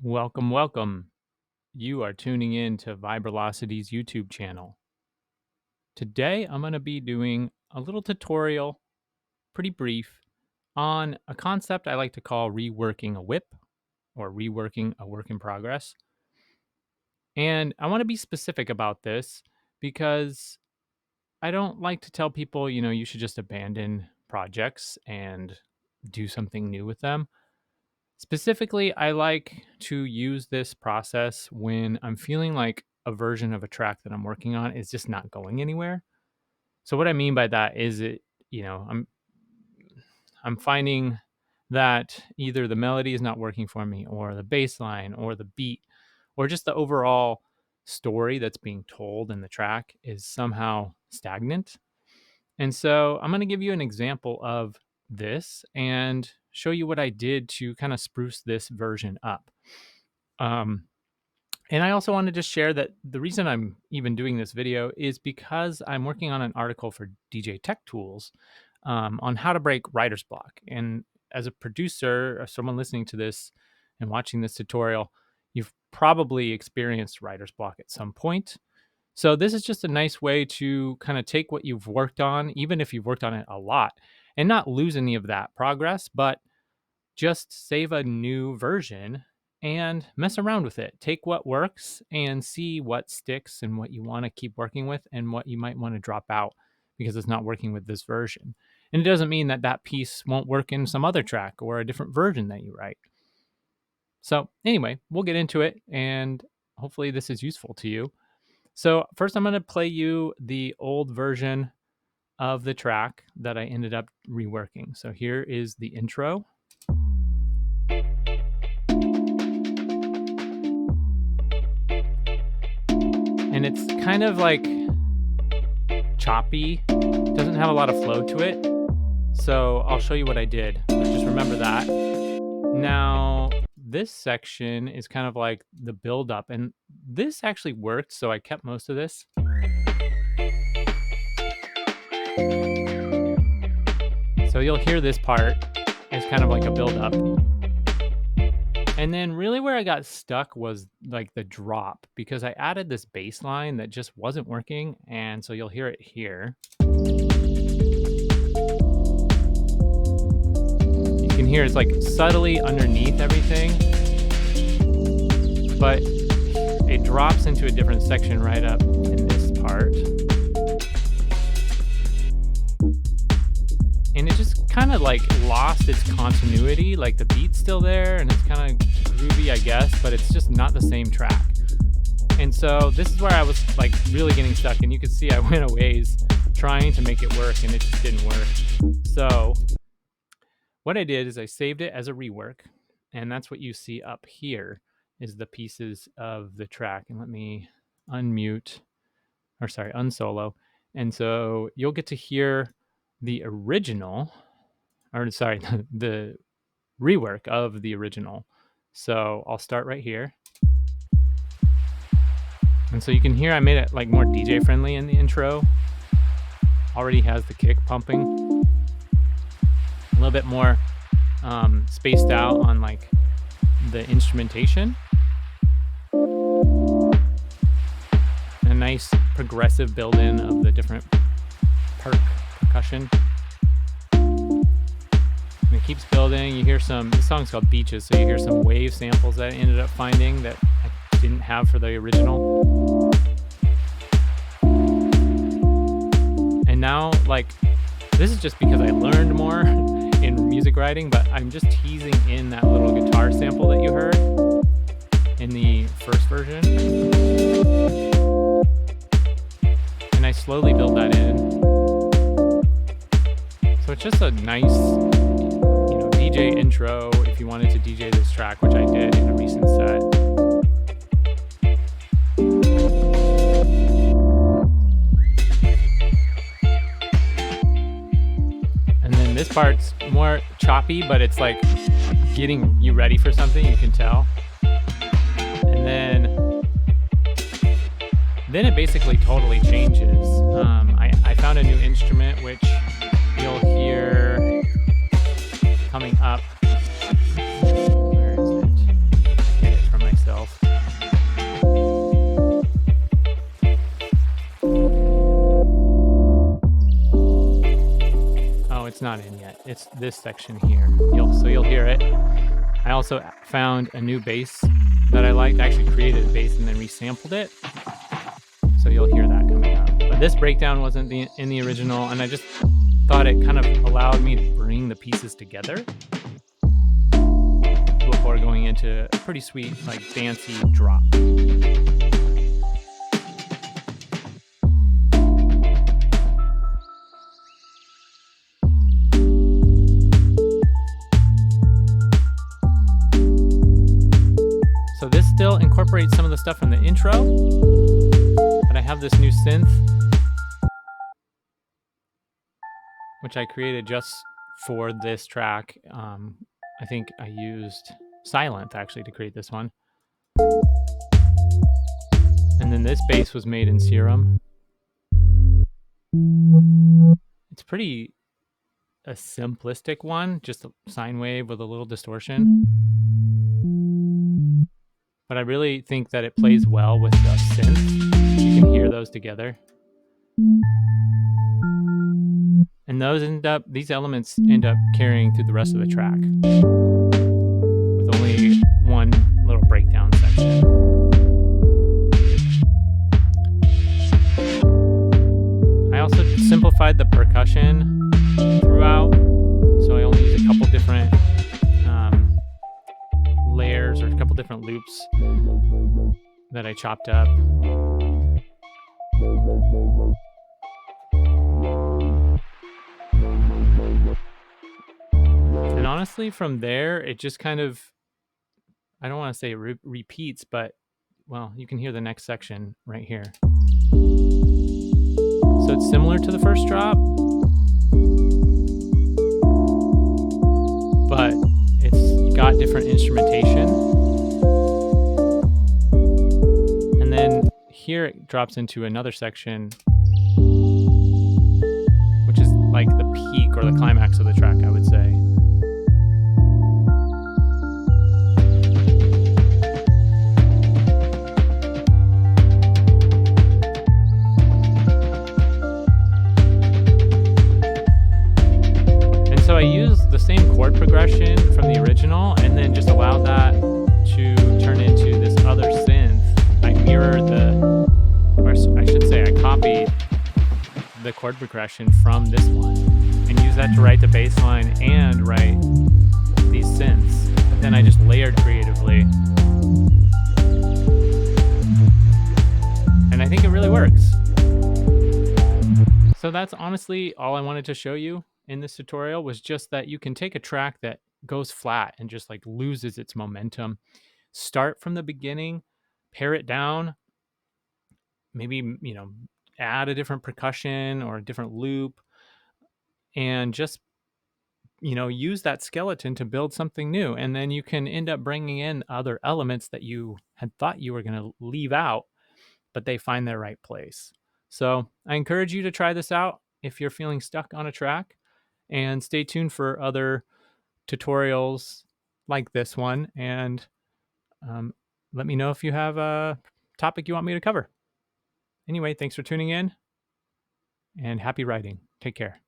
Welcome, welcome. You are tuning in to Vibralocity's YouTube channel. Today, I'm going to be doing a little tutorial, pretty brief, on a concept I like to call reworking a WIP or reworking a work in progress. And I want to be specific about this because I don't like to tell people, you should just abandon projects and do something new with them. Specifically, I like to use this process when I'm feeling like a version of a track that I'm working on is just not going anywhere. So what I mean by that is I'm finding that either the melody is not working for me or the bass line or the beat or just the overall story that's being told in the track is somehow stagnant. And so I'm going to give you an example of this and show you what I did to kind of spruce this version up. And I also wanted to share that the reason I'm even doing this video is because I'm working on an article for DJ Tech Tools on how to break writer's block. And as a producer or someone listening to this and watching this tutorial, you've probably experienced writer's block at some point. So this is just a nice way to kind of take what you've worked on, even if you've worked on it a lot, and not lose any of that progress, but just save a new version and mess around with it. Take what works and see what sticks and what you want to keep working with and what you might want to drop out because it's not working with this version. And it doesn't mean that that piece won't work in some other track or a different version that you write. So anyway, we'll get into it and hopefully this is useful to you. So first I'm going to play you the old version of the track that I ended up reworking. So here is the intro. And it's kind of like choppy, doesn't have a lot of flow to it. So I'll show you what I did. So just remember that. Now, this section is kind of like the build up, and this actually worked, so I kept most of this. So you'll hear this part is kind of like a build up. And then really where I got stuck was like the drop, because I added this bass line that just wasn't working. And so you'll hear it here. You can hear it's like subtly underneath everything, but it drops into a different section right up in this part. And it just kind of like lost its continuity. Like the beat's still there and it's kind of groovy, I guess, but it's just not the same track. And so this is where I was like really getting stuck, and you can see I went a ways trying to make it work and it just didn't work. So what I did is I saved it as a rework, and that's what you see up here is the pieces of the track. And let me unsolo. And so you'll get to hear the the rework of the original. So I'll start right here. And so you can hear I made it like more DJ friendly in the intro. Already has the kick pumping. A little bit more spaced out on like the instrumentation. And a nice progressive build-in of the different percussion. And it keeps building. You hear this song's called Beaches, so you hear some wave samples that I ended up finding that I didn't have for the original. And now, like, this is just because I learned more in music writing, but I'm just teasing in that little guitar sample that you heard in the first version. And I slowly build that in. So it's just a nice, DJ intro if you wanted to DJ this track, which I did in a recent set. And then this part's more choppy, but it's like getting you ready for something, you can tell. And then it basically totally changes. I found a new instrument, which you'll hear coming up. Where is it? I hit it from not in yet. It's this section here. So you'll hear it. I also found a new bass that I liked. I actually created a bass and then resampled it. So you'll hear that coming up. But this breakdown wasn't in the original, and I just thought it kind of allowed me to bring the pieces together before going into a pretty sweet, like, fancy drop. So this still incorporates some of the stuff from the intro, but I have this new synth, which I created just for this track. I think I used Silent actually to create this one. And then this bass was made in Serum. It's pretty a simplistic one, just a sine wave with a little distortion. But I really think that it plays well with the synth. You can hear those together. And these elements end up carrying through the rest of the track with only one little breakdown section. I also simplified the percussion throughout, so I only use a couple different layers or a couple different loops that I chopped up. And honestly, from there, it just kind of, I don't want to say repeats, but, well, you can hear the next section right here. So it's similar to the first drop, but it's got different instrumentation. And then here it drops into another section, which is like the peak or the climax of the track, I would say. So I used the same chord progression from the original and then just allowed that to turn into this other synth. I mirrored I copied the chord progression from this one and used that to write the bass line and write these synths. But then I just layered creatively. And I think it really works. So that's honestly all I wanted to show you in this tutorial, was just that you can take a track that goes flat and just like loses its momentum, start from the beginning, pare it down, maybe, add a different percussion or a different loop, and just, use that skeleton to build something new. And then you can end up bringing in other elements that you had thought you were going to leave out, but they find their right place. So I encourage you to try this out if you're feeling stuck on a track. And stay tuned for other tutorials like this one. And let me know if you have a topic you want me to cover. Anyway, thanks for tuning in and happy writing. Take care.